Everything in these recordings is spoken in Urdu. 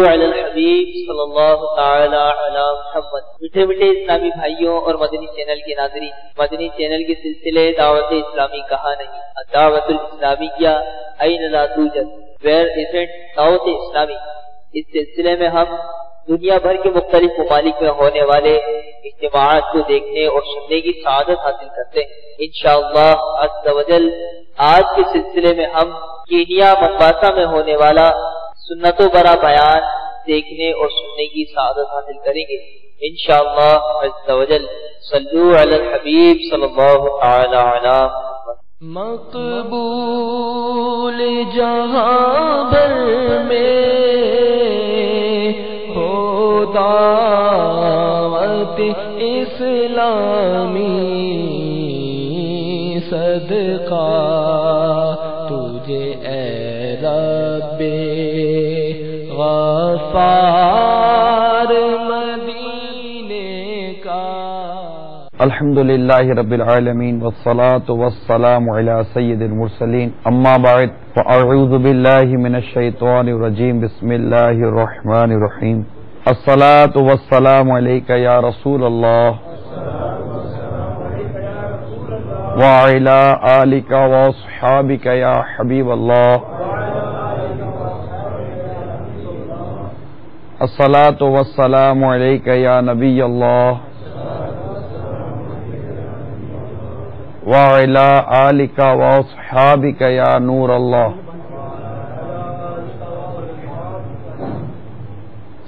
علی الحبیب صلی اللہ تعالی علی محمد۔ میٹھے میٹھے اسلامی بھائیوں اور مدنی چینل کے ناظرین، مدنی چینل کے سلسلے دعوت اسلامی کہاں نہیں، دعوت الاسلامیہ این لا توجد، ویئر ایزنٹ دعوت اسلامی، اس سلسلے میں ہم دنیا بھر کے مختلف ممالک میں ہونے والے اجتماعات کو دیکھنے اور سننے کی سعادت حاصل کرتے ہیں۔ انشاءاللہ عز و جل آج کے سلسلے میں ہم کینیا ممباسا میں ہونے والا سنتوں برا بیان دیکھنے اور سننے کی سعادت حاصل کریں گے انشاءاللہ عز و جل۔ صلو علی الحبیب صلی اللہ تعالی علی محمد۔ مقبول جہاں بھر میں ہو دعوت اسلامی، صدقہ تجھے اے رب غفار مدینے کا۔ الحمدللہ رب العالمین والصلاة والسلام علی سید المرسلین، اما بعد فاعوذ باللہ من الشیطان الرجیم، بسم اللہ الرحمن الرحیم۔ الصلاة والسلام علیک یا رسول اللہ وعلی آلک واصحابک یا حبیب اللہ۔ الصلاة والسلام علیک یا نبی اللہ وعلی آلک واصحابک یا نور اللہ۔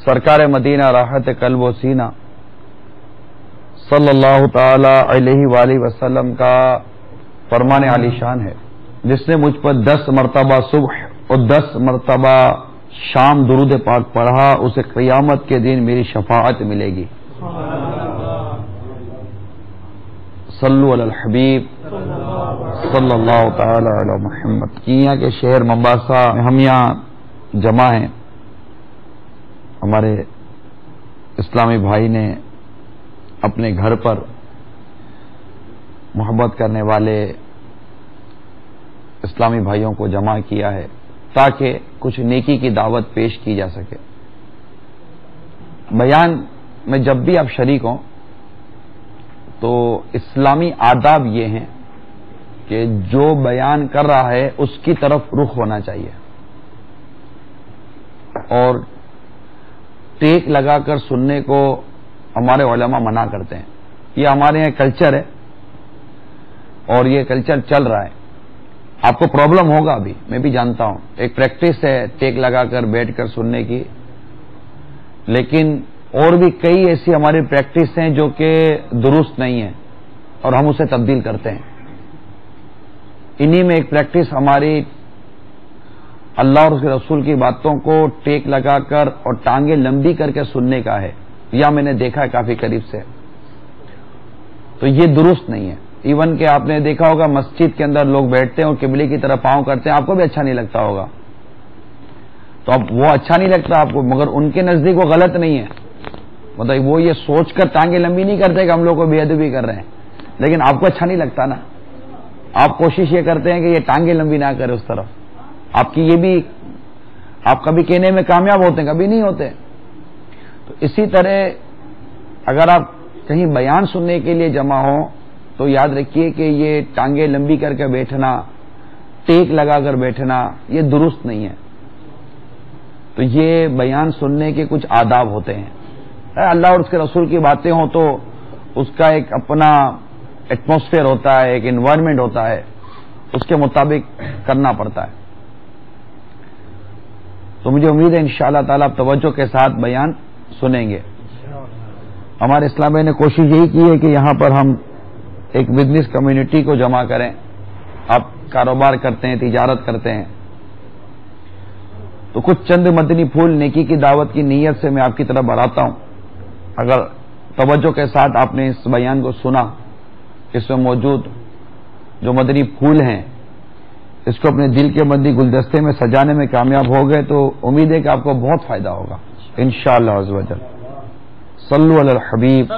سرکار مدینہ راحت قلب و سینہ صلی اللہ تعالی علیہ وآلہ وسلم کا فرمان عالی شان ہے، جس نے مجھ پر 10 مرتبہ صبح اور 10 مرتبہ شام درود پاک پڑھا، اسے قیامت کے دن میری شفاعت ملے گی۔ صلو علی الحبیب صلی اللہ تعالی علی محمد۔ کینیا کے شہر ممباسا میں ہم یہاں جمع ہیں۔ ہمارے اسلامی بھائی نے اپنے گھر پر محبت کرنے والے اسلامی بھائیوں کو جمع کیا ہے تاکہ کچھ نیکی کی دعوت پیش کی جا سکے۔ بیان میں جب بھی آپ شریک ہوں تو اسلامی آداب یہ ہیں کہ جو بیان کر رہا ہے اس کی طرف رخ ہونا چاہیے، اور ٹیک لگا کر سننے کو ہمارے علماء منع کرتے ہیں۔ یہ ہمارے یہاں کلچر ہے اور یہ کلچر چل رہا ہے۔ آپ کو پرابلم ہوگا، ابھی میں بھی جانتا ہوں، ایک پریکٹس ہے ٹیک لگا کر بیٹھ کر سننے کی، لیکن اور بھی کئی ایسی ہماری پریکٹس ہیں جو کہ درست نہیں ہیں اور ہم اسے تبدیل کرتے ہیں۔ انہی میں ایک پریکٹس ہماری اللہ اور اس کے رسول کی باتوں کو ٹیک لگا کر اور ٹانگیں لمبی کر کے سننے کا ہے، یا میں نے دیکھا ہے کافی قریب سے، تو یہ درست نہیں ہے۔ ایون کہ آپ نے دیکھا ہوگا مسجد کے اندر لوگ بیٹھتے ہیں اور قبلے کی طرف پاؤں کرتے ہیں، آپ کو بھی اچھا نہیں لگتا ہوگا، تو اب وہ اچھا نہیں لگتا آپ کو، مگر ان کے نزدیک وہ غلط نہیں ہے، مطلب وہ یہ سوچ کر ٹانگیں لمبی نہیں کرتے کہ ہم لوگ کو بے ادبی کر رہے ہیں، لیکن آپ کو اچھا نہیں لگتا نا، آپ کوشش یہ کرتے ہیں کہ یہ ٹانگیں لمبی نہ کرے اس طرف۔ آپ کی یہ بھی، آپ کبھی کہنے میں کامیاب ہوتے ہیں، کبھی نہیں ہوتے۔ تو اسی طرح اگر آپ کہیں بیان سننے کے لیے جمع ہوں تو یاد رکھیے کہ یہ ٹانگیں لمبی کر کے بیٹھنا، ٹیک لگا کر بیٹھنا، یہ درست نہیں ہے۔ تو یہ بیان سننے کے کچھ آداب ہوتے ہیں۔ اللہ اور اس کے رسول کی باتیں ہوں تو اس کا ایک اپنا ایٹماسفیئر ہوتا ہے، ایک انوائرمنٹ ہوتا ہے، اس کے مطابق کرنا پڑتا ہے۔ تو مجھے امید ہے انشاءاللہ تعالیٰ آپ توجہ کے ساتھ بیان سنیں گے۔ ہمارے اسلام بھائی نے کوشش یہی کی ہے کہ یہاں پر ہم ایک بزنس کمیونٹی کو جمع کریں۔ آپ کاروبار کرتے ہیں، تجارت کرتے ہیں، تو کچھ چند مدنی پھول نیکی کی دعوت کی نیت سے میں آپ کی طرف بڑھاتا ہوں۔ اگر توجہ کے ساتھ آپ نے اس بیان کو سنا، اس میں موجود جو مدنی پھول ہیں اس کو اپنے دل کے مدنی گلدستے میں سجانے میں کامیاب ہو گئے تو امید ہے کہ آپ کو بہت فائدہ ہوگا انشاءاللہ عز و جل۔ صلو علی الحبیب۔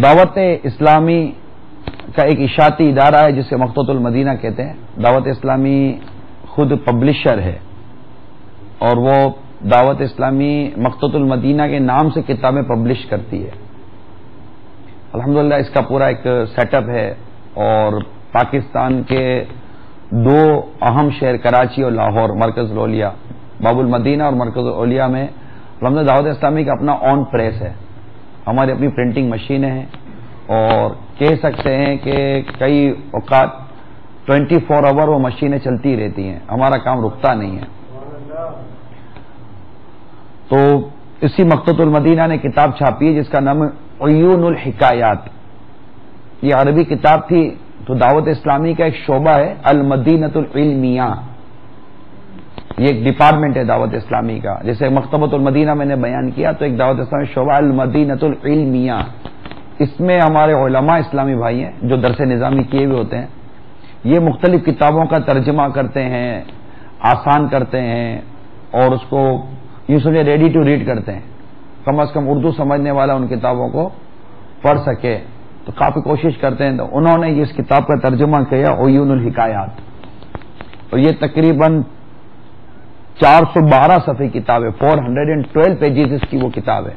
دعوت اسلامی کا ایک اشاعتی ادارہ ہے جسے مقتوۃ المدینہ کہتے ہیں. دعوت اسلامی خود پبلشر ہے اور وہ دعوت اسلامی مقتوۃ المدینہ کے نام سے کتابیں پبلش کرتی ہے. الحمدللہ اس کا پورا ایک سیٹ اپ ہے اور پاکستان کے دو اہم شہر کراچی اور لاہور، مرکز الاولیاء باب المدینہ اور مرکز الاولیاء میں الحمدللہ دعوت اسلامی کا اپنا آن پریس ہے. ہماری اپنی پرنٹنگ مشینیں ہیں اور کہہ سکتے ہیں کہ کئی اوقات 24 آور وہ مشینیں چلتی رہتی ہیں، ہمارا کام رکتا نہیں ہے. تو اسی مقتوۃ المدینہ نے کتاب چھاپی ہے جس کا نام عیون الحکایات. یہ عربی کتاب تھی. تو دعوت اسلامی کا ایک شعبہ ہے المدینۃ العلمیہ، یہ ایک ڈپارٹمنٹ ہے دعوت اسلامی کا. جیسے مکتبۃ المدینہ میں نے بیان کیا تو ایک دعوت اسلامی شعبہ المدینۃ العلمیہ. اس میں ہمارے علماء اسلامی بھائی ہیں جو درس نظامی کیے ہوئے ہوتے ہیں، یہ مختلف کتابوں کا ترجمہ کرتے ہیں، آسان کرتے ہیں اور اس کو یوں سمجھے ریڈی ٹو ریڈ کرتے ہیں. کم از کم اردو سمجھنے والا ان کتابوں کو پڑھ سکے تو کافی کوشش کرتے ہیں. تو انہوں نے اس کتاب کا ترجمہ کیا عیون الحکایات، اور یہ تقریباً 412 صفحے کتاب ہے. 412 پیجز اس کی وہ کتاب ہے.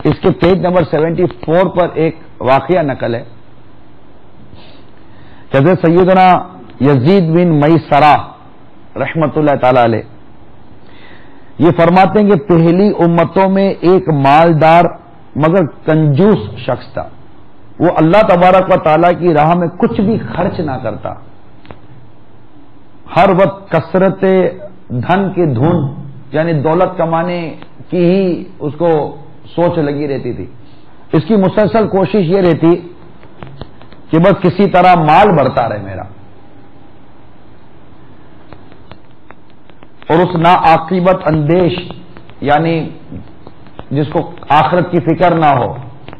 اس کے پیج نمبر 74 پر ایک واقعہ نقل ہے. حضرت سیدنا یزید بن میسرہ رحمت اللہ تعالی علیہ یہ فرماتے ہیں کہ پہلی امتوں میں ایک مالدار مگر کنجوس شخص تھا. وہ اللہ تبارک و تعالیٰ کی راہ میں کچھ بھی خرچ نہ کرتا. ہر وقت کثرت دھن کی دھن یعنی دولت کمانے کی ہی اس کو سوچ لگی رہتی تھی. اس کی مسلسل کوشش یہ رہتی کہ بس کسی طرح مال بڑھتا رہے میرا. اور اس ناعاقبت اندیش یعنی جس کو آخرت کی فکر نہ ہو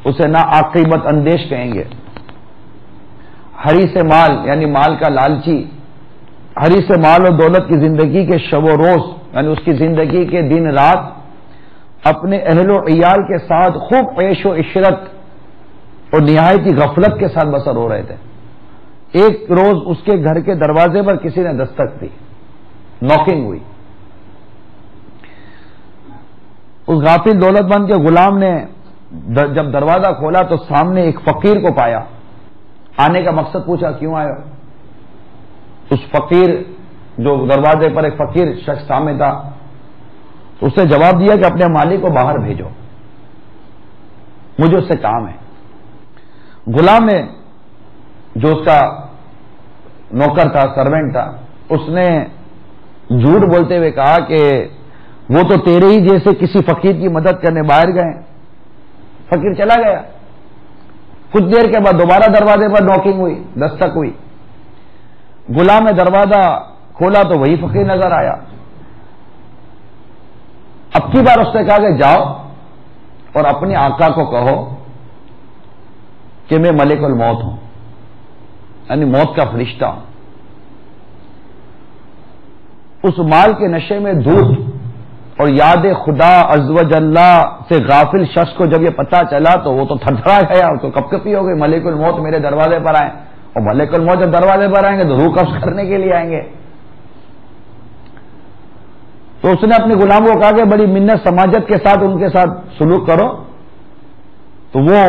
اسے ناعاقبت اندیش کہیں گے. حریص مال یعنی مال کا لالچی، حریص مال و دولت کی زندگی کے شب و روز یعنی اس کی زندگی کے دن رات اپنے اہل و عیال کے ساتھ خوب عیش و عشرت اور نہایت ہی غفلت کے ساتھ بسر ہو رہے تھے. ایک روز اس کے گھر کے دروازے پر کسی نے دستک دی، ناکنگ ہوئی. اس غافل دولت مند کے غلام نے جب دروازہ کھولا تو سامنے ایک فقیر کو پایا. آنے کا مقصد پوچھا کیوں آئے؟ اس فقیر جو دروازے پر ایک فقیر شخص سامنے تھا اس نے جواب دیا کہ اپنے مالک کو باہر بھیجو، مجھے اس سے کام ہے. غلام نے جو اس کا نوکر تھا، سروینٹ تھا، اس نے جھوٹ بولتے ہوئے کہا کہ وہ تو تیرے ہی جیسے کسی فقیر کی مدد کرنے باہر گئے. فقیر چلا گیا. کچھ دیر کے بعد دوبارہ دروازے پر نوکنگ ہوئی، دستک ہوئی. غلام نے دروازہ کھولا تو وہی فقیر نظر آیا. اب کی بار اس نے کہا کہ جاؤ اور اپنے آقا کو کہو کہ میں ملک الموت ہوں، یعنی موت کا فرشتہ ہوں. اس مال کے نشے میں دھوت اور یاد خدا عز و جل سے غافل شخص کو جب یہ پتا چلا تو وہ تو تھرتھرا گیا، تو کپ کپی ہو گئی. ملک الموت میرے دروازے پر آئے، اور ملک الموت جب دروازے پر آئیں گے تو روح قبض کرنے کے لیے آئیں گے. تو اس نے اپنے غلام کو کہا کہ بڑی منت سماجت کے ساتھ ان کے ساتھ سلوک کرو. تو وہ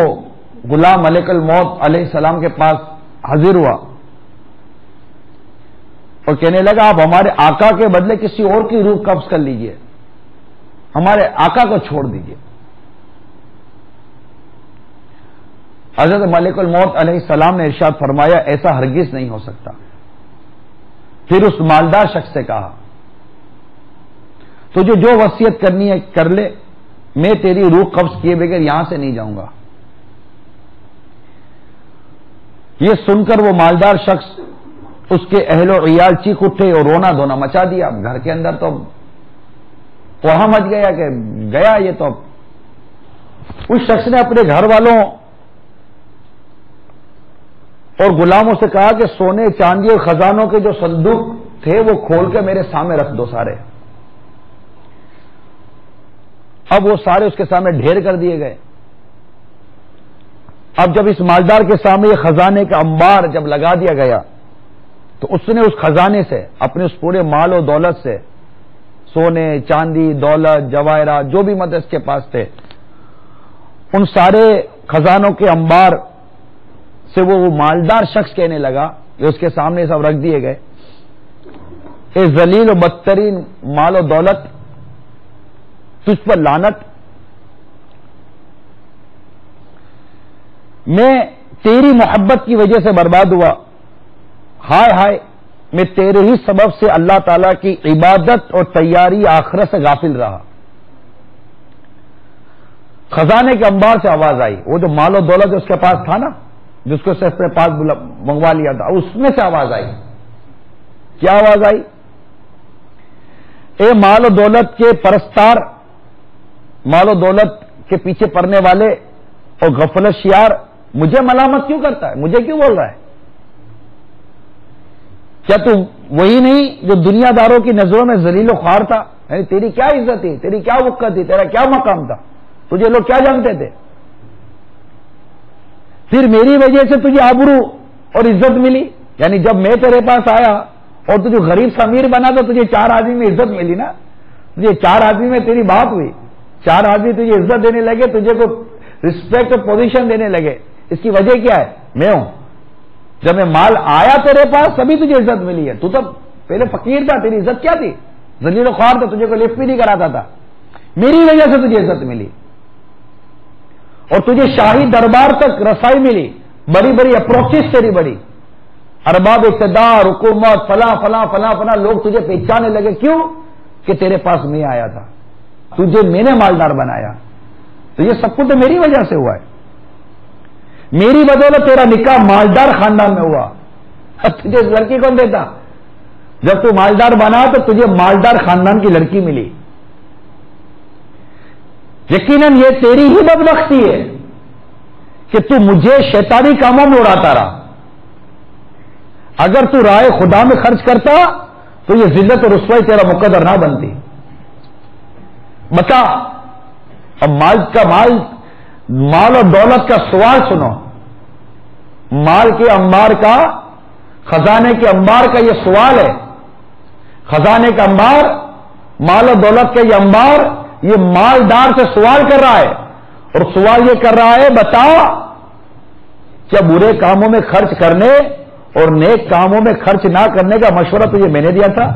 غلام ملک الموت علیہ السلام کے پاس حاضر ہوا اور کہنے لگا آپ ہمارے آقا کے بدلے کسی اور کی روح قبض کر لیجئے، ہمارے آقا کو چھوڑ دیجئے. حضرت ملک الموت علیہ السلام نے ارشاد فرمایا ایسا ہرگز نہیں ہو سکتا. پھر اس مالدار شخص سے کہا تجھے جو وصیت کرنی ہے کر لے، میں تیری روح قبض کیے بغیر یہاں سے نہیں جاؤں گا. یہ سن کر وہ مالدار شخص اس کے اہل و عیال چیخ اٹھے اور رونا دھونا مچا دیا. گھر کے اندر تو وہاں مچ گیا کہ گیا یہ تو. اس شخص نے اپنے گھر والوں اور غلاموں سے کہا کہ سونے چاندی اور خزانوں کے جو صندوق تھے وہ کھول کے میرے سامنے رکھ دو سارے. اب وہ سارے اس کے سامنے ڈھیر کر دیے گئے. اب جب اس مالدار کے سامنے یہ خزانے کا انبار جب لگا دیا گیا تو اس نے اس خزانے سے اپنے اس پورے مال و دولت سے سونے چاندی دولت جواہرات جو بھی مدد اس کے پاس تھے ان سارے خزانوں کے انبار سے وہ مالدار شخص کہنے لگا کہ اس کے سامنے سب رکھ دیے گئے، اے ذلیل و بدترین مال و دولت، تجھ پر لعنت، میں تیری محبت کی وجہ سے برباد ہوا، ہائے ہائے میں تیرے ہی سبب سے اللہ تعالی کی عبادت اور تیاری آخرت سے غافل رہا۔ خزانے کے انبار سے آواز آئی، وہ جو مال و دولت اس کے پاس تھا نا، جس کو صرف اپنے پاس منگوا لیا تھا، اس میں سے آواز آئی۔ کیا آواز آئی؟ اے مال و دولت کے پرستار، مال و دولت کے پیچھے پڑنے والے اور غفلت شیار، مجھے ملامت کیوں کرتا ہے؟ مجھے کیوں بول رہا ہے؟ کیا تم وہی نہیں جو دنیا داروں کی نظروں میں ذلیل و خوار تھا؟ یعنی تیری کیا عزت تھی، تیری کیا وقت تھی، تیرا کیا مقام تھا، تجھے لوگ کیا جانتے تھے؟ پھر میری وجہ سے تجھے آبرو اور عزت ملی، یعنی جب میں تیرے پاس آیا اور تجھے غریب سے امیر بنا تو تجھے 4 آدمی میں عزت ملی نا، تجھے 4 آدمی میں تیری بات ہوئی، 4 آدمی تجھے عزت دینے لگے، تجھے کو رسپیکٹ اور پوزیشن دینے لگے۔ اس کی وجہ کیا ہے؟ میں ہوں۔ جب میں مال آیا تیرے پاس تبھی تجھے عزت ملی ہے، تو تب پہلے فقیر تھا، تیری عزت کیا تھی؟ ذلیل و خوار تھا، تجھے کوئی لفٹ بھی نہیں کراتا تھا، میری وجہ سے تجھے عزت ملی اور تجھے شاہی دربار تک رسائی ملی، بڑی بڑی اپروچز تیری بڑی، ارباب اقتدار حکومت فلاں فلاں فلاں فلاں لوگ تجھے پہچانے لگے، کیوں کہ تیرے پاس میں آیا تھا، تجھے میں نے مالدار بنایا، تو یہ سب کچھ تو میری وجہ سے ہوا ہے، میری بدولت تیرا نکاح مالدار خاندان میں ہوا۔ اب تجھے اس لڑکی کون دیتا؟ جب تو مالدار بنا تو تجھے مالدار خاندان کی لڑکی ملی۔ یقیناً یہ تیری ہی بدبختی ہے کہ تو مجھے شیطانی کاموں میں اڑاتا رہا، اگر تو رائے خدا میں خرچ کرتا تو یہ ذلت اور رسوائی تیرا مقدر نہ بنتی۔ بتا، اب مال اور دولت کا سوال سنو، مال کے انبار کا، خزانے کے انبار کا یہ سوال ہے، خزانے کا انبار، مال و دولت کا یہ انبار، یہ مالدار سے سوال کر رہا ہے، اور سوال یہ کر رہا ہے، بتا کیا برے کاموں میں خرچ کرنے اور نیک کاموں میں خرچ نہ کرنے کا مشورہ تجھے میں نے دیا تھا؟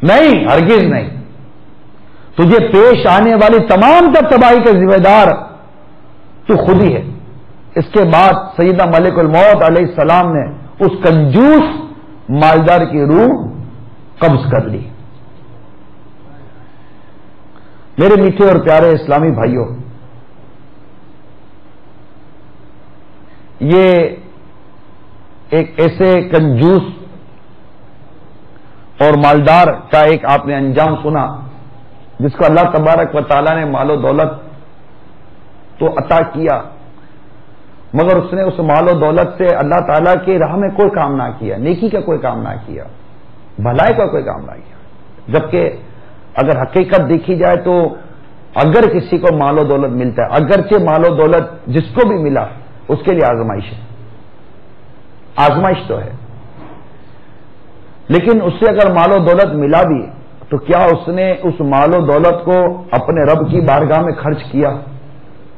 نہیں، ہرگز نہیں۔ تجھے پیش آنے والی تمام تباہی کا ذمہ دار تو خود ہی ہے۔ اس کے بعد سیدنا ملک الموت علیہ السلام نے اس کنجوس مالدار کی روح قبض کر لی۔ میرے میٹھے اور پیارے اسلامی بھائیوں، یہ ایک ایسے کنجوس اور مالدار کا ایک آپ نے انجام سنا جس کو اللہ تبارک و تعالیٰ نے مال و دولت تو عطا کیا، مگر اس نے اس مال و دولت سے اللہ تعالیٰ کی راہ میں کوئی کام نہ کیا، نیکی کا کوئی کام نہ کیا، بھلائی کا کوئی کام نہ کیا۔ جبکہ اگر حقیقت دیکھی جائے تو اگر کسی کو مال و دولت ملتا ہے، اگرچہ مال و دولت جس کو بھی ملا اس کے لیے آزمائش ہے، آزمائش تو ہے، لیکن اس سے اگر مال و دولت ملا بھی تو کیا اس نے اس مال و دولت کو اپنے رب کی بارگاہ میں خرچ کیا،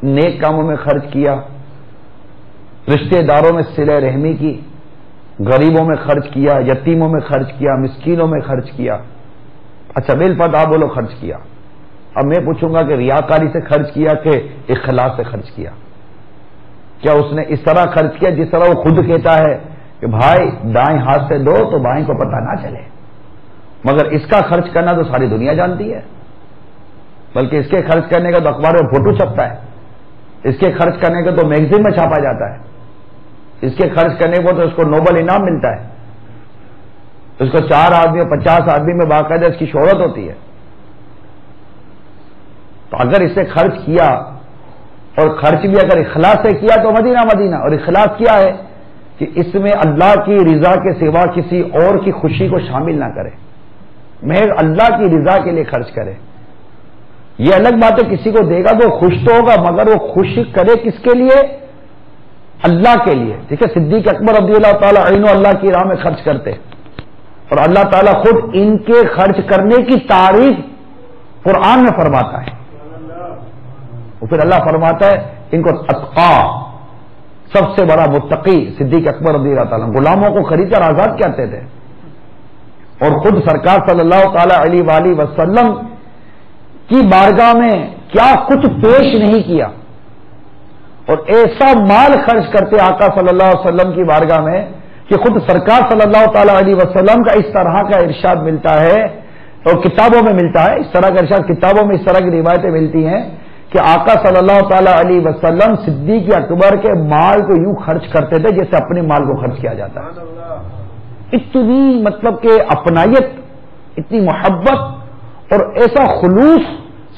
نیک کاموں میں خرچ کیا، رشتہ داروں میں صلہ رحمی کی، غریبوں میں خرچ کیا، یتیموں میں خرچ کیا، مسکینوں میں خرچ کیا؟ اچھا میل پت آپ بولو خرچ کیا۔ اب میں پوچھوں گا کہ ریاکاری سے خرچ کیا کہ اخلاص سے خرچ کیا؟ کیا اس نے اس طرح خرچ کیا جس طرح وہ خود کہتا ہے کہ بھائی دائیں ہاتھ سے دو تو بائیں کو پتہ نہ چلے، مگر اس کا خرچ کرنا تو ساری دنیا جانتی ہے، بلکہ اس کے خرچ کرنے کا تو اخبار میں فوٹو چھپتا ہے، اس کے خرچ کرنے کا تو میگزین میں چھاپا جاتا ہے، اس کے خرچ کرنے کو تو اس کو نوبل انعام ملتا ہے، اس کو 4 آدمی اور 50 آدمی میں باقاعدہ اس کی شہرت ہوتی ہے۔ تو اگر اسے خرچ کیا اور خرچ بھی اگر اخلاص سے کیا تو مدینہ مدینہ، اور اخلاص کیا ہے کہ اس میں اللہ کی رضا کے سوا کسی اور کی خوشی کو شامل نہ کرے، محض اللہ کی رضا کے لیے خرچ کرے۔ یہ الگ بات ہے کسی کو دے گا تو خوش تو ہوگا، مگر وہ خوش کرے کس کے لیے؟ اللہ کے لیے. ٹھیک ہے، صدیق اکبر رضی اللہ تعالیٰ عنہ اللہ کی راہ میں خرچ کرتے اور اللہ تعالیٰ خود ان کے خرچ کرنے کی تعریف قرآن میں فرماتا ہے. اور پھر اللہ فرماتا ہے ان کو اتقا، سب سے بڑا متقی صدیق اکبر رضی اللہ تعالیٰ. غلاموں کو خرید کر آزاد کرتے تھے اور خود سرکار صلی اللہ تعالی علیہ وآلہ وسلم کی بارگاہ میں کیا کچھ پیش نہیں کیا اور ایسا مال خرچ کرتے آقا صلی اللہ علیہ وسلم کی بارگاہ میں کہ خود سرکار صلی اللہ تعالی علیہ وسلم کا اس طرح کا ارشاد ملتا ہے اور کتابوں میں ملتا ہے. اس طرح کا ارشاد کتابوں میں اس طرح کی روایتیں ملتی ہیں کہ آقا صلی اللہ تعالی علیہ وسلم صدیق اکبر کے مال کو یوں خرچ کرتے تھے جیسے اپنے مال کو خرچ کیا جاتا ہے. اتنی مطلب کہ اپنائیت، اتنی محبت اور ایسا خلوص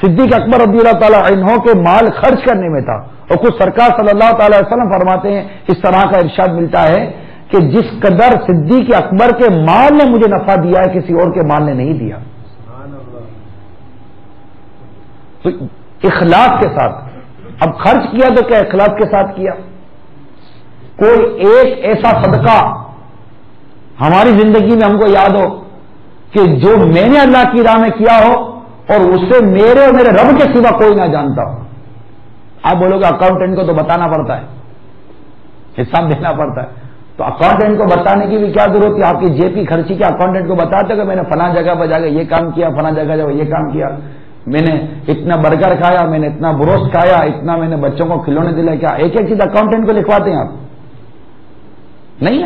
صدیق اکبر رضی اللہ تعالی عنہ کے مال خرچ کرنے میں تھا. اور خود سرکار صلی اللہ تعالی وسلم فرماتے ہیں اس طرح کا ارشاد ملتا ہے کہ جس قدر صدیق اکبر کے مال نے مجھے نفع دیا ہے کسی اور کے مال نے نہیں دیا. تو اخلاص کے ساتھ اب خرچ کیا تو کیا اخلاص کے ساتھ کیا؟ کوئی ایک ایسا صدقہ ہماری زندگی میں ہم کو یاد ہو کہ جو میں نے اللہ کی راہ میں کیا ہو اور اسے میرے اور میرے رب کے سوا کوئی نہ جانتا ہو. آپ بولو گے اکاؤنٹنٹ کو تو بتانا پڑتا ہے، حساب دینا پڑتا ہے. تو اکاؤنٹنٹ کو بتانے کی بھی کیا ضرورت ہے؟ آپ کی جیب کی خرچی کے اکاؤنٹنٹ کو بتاتے کہ میں نے فلاں جگہ پر جا کے یہ کام کیا، فلاں جگہ جا یہ کام کیا، میں نے اتنا برگر کھایا، میں نے اتنا بروسٹ کھایا، اتنا میں نے بچوں کو کھلونے دلائے. کیا ایک ایک چیز اکاؤنٹنٹ کو لکھواتے ہیں آپ؟ نہیں.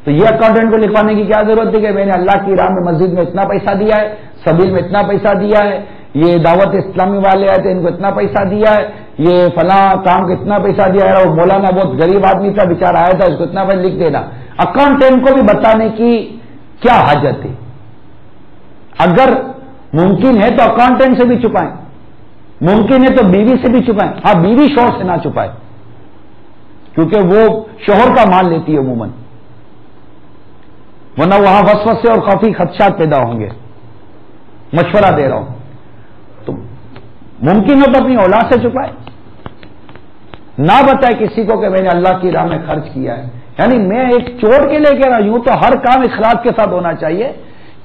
تو یہ اکاؤنٹنٹ کو لکھوانے کی کیا ضرورت ہے کہ میں نے اللہ کی راہ میں مسجد میں اتنا پیسہ دیا ہے، سبیل میں اتنا پیسہ دیا ہے، یہ دعوت اسلامی والے آئے تھے ان کو اتنا پیسہ دیا ہے، یہ فلاں کام کو اتنا پیسہ دیا ہے. وہ مولانا بہت غریب آدمی تھا بیچارہ آیا تھا اس کو اتنا پیسہ لکھ دینا. اکاؤنٹنٹ کو بھی بتانے کی کیا حاجت ہے؟ اگر ممکن ہے تو اکاؤنٹنٹ سے بھی چھپائیں، ممکن ہے تو بیوی سے بھی چھپائیں. ہاں، بیوی شوہر سے نہ چھپائے کیونکہ وہ شوہر کا مال لیتی ہے عموماً، ورنہ وہاں وسوسے اور خفی خدشات پیدا ہوں گے. مشورہ دے رہا ہوں. تو ممکن ہو تو اپنی اولاد سے چھپائے، نہ بتائے کسی کو کہ میں نے اللہ کی راہ میں خرچ کیا ہے. یعنی میں ایک چور کے لے کے رہا ہوں تو ہر کام اخلاص کے ساتھ ہونا چاہیے.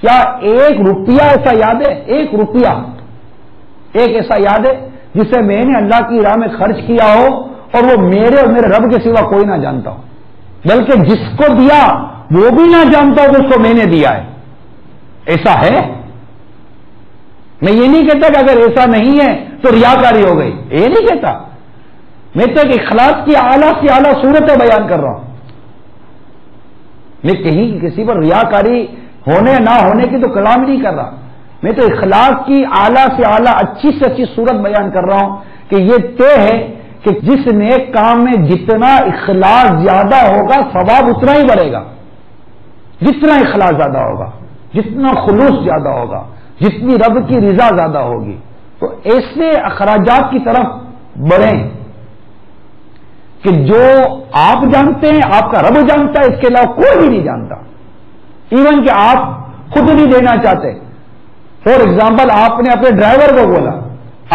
کیا ایک روپیہ ایسا یاد ہے، ایک روپیہ ایک ایسا یاد ہے جسے میں نے اللہ کی راہ میں خرچ کیا ہو اور وہ میرے اور میرے رب کے سوا کوئی نہ جانتا ہو، بلکہ جس کو دیا وہ بھی نہ جانتا ہو کہ اس کو میں نے دیا ہے؟ ایسا ہے؟ میں یہ نہیں کہتا کہ اگر ایسا نہیں ہے تو ریاکاری ہو گئی، یہ نہیں کہتا. میں تو ایک اخلاص کی اعلیٰ سے اعلیٰ صورتیں بیان کر رہا ہوں. میں کہیں کسی پر ریاکاری ہونے نہ ہونے کی تو کلام ہی نہیں کر رہا. میں تو اخلاص کی اعلیٰ سے اعلیٰ اچھی سے اچھی صورت بیان کر رہا ہوں کہ یہ طے ہے کہ جس نیک کام میں جتنا اخلاص زیادہ ہوگا ثواب اتنا ہی بڑھے گا. جتنا اخلاص زیادہ ہوگا، جتنا خلوص زیادہ ہوگا، جتنی رب کی رضا زیادہ ہوگی، تو ایسے اخراجات کی طرف بڑھیں کہ جو آپ جانتے ہیں، آپ کا رب جانتا ہے، اس کے علاوہ کوئی بھی نہیں جانتا. ایون کہ آپ خود نہیں دینا چاہتے. فور ایگزامپل، آپ نے اپنے ڈرائیور کو بولا،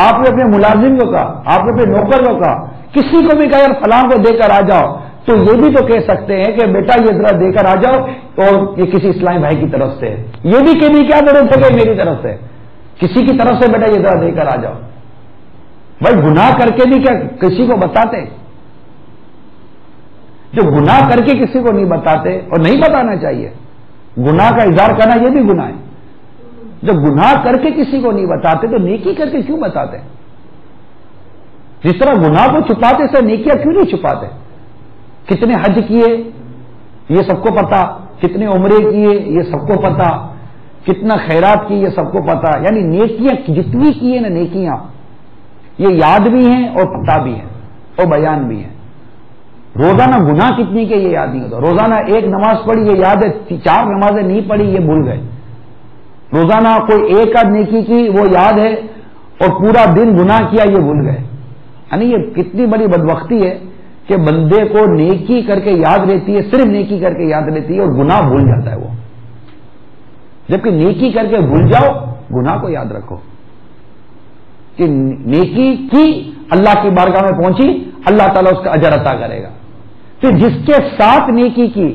آپ نے اپنے ملازم کو کہا، آپ نے اپنے نوکر کو کہا، کسی کو بھی کہا یار فلاں کو دے کر آ جاؤ، تو یہ بھی تو کہہ سکتے ہیں کہ بیٹا یہ ذرا دے کر آ جاؤ اور یہ کسی اسلامی بھائی کی طرف سے. یہ بھی کہنے کیا ضرورت ہے کہ میری طرف سے، کسی کی طرف سے بیٹا یہ ذرا دے کر آ جاؤ. بھائی گناہ کر کے بھی کیا کسی کو بتاتے؟ جو گناہ کر کے کسی کو نہیں بتاتے اور نہیں بتانا چاہیے، گناہ کا اظہار کرنا یہ بھی گناہ ہے. جب گناہ کر کے کسی کو نہیں بتاتے تو نیکی کر کے کیوں بتاتے؟ جس طرح گناہ کو چھپاتے سے نیکیاں کیوں نہیں چھپاتے؟ کتنے حج کیے یہ سب کو پتا، کتنے عمرے کیے یہ سب کو پتا، کتنا خیرات کی یہ سب کو پتا. یعنی نیکیاں جتنی کی ہیں نا، نیکیاں یہ یاد بھی ہیں اور پتا بھی ہیں اور بیان بھی ہیں. روزانہ گناہ کتنی کے یہ یاد نہیں ہوتا. روزانہ ایک نماز پڑھی یہ یاد ہے، 4 نمازیں نہیں پڑھی یہ بھول گئے. روزانہ کوئی ایک آدھ نیکی کی وہ یاد ہے اور پورا دن گناہ کیا یہ بھول گئے. یعنی یہ کتنی بڑی بدبختی ہے کہ بندے کو نیکی کر کے یاد رہتی ہے، صرف نیکی کر کے یاد رہتی ہے اور گناہ بھول جاتا ہے وہ. جبکہ نیکی کر کے بھول جاؤ، گناہ کو یاد رکھو. کہ نیکی کی اللہ کی بارگاہ میں پہنچی، اللہ تعالیٰ اس کا اجر عطا کرے گا. پھر جس کے ساتھ نیکی کی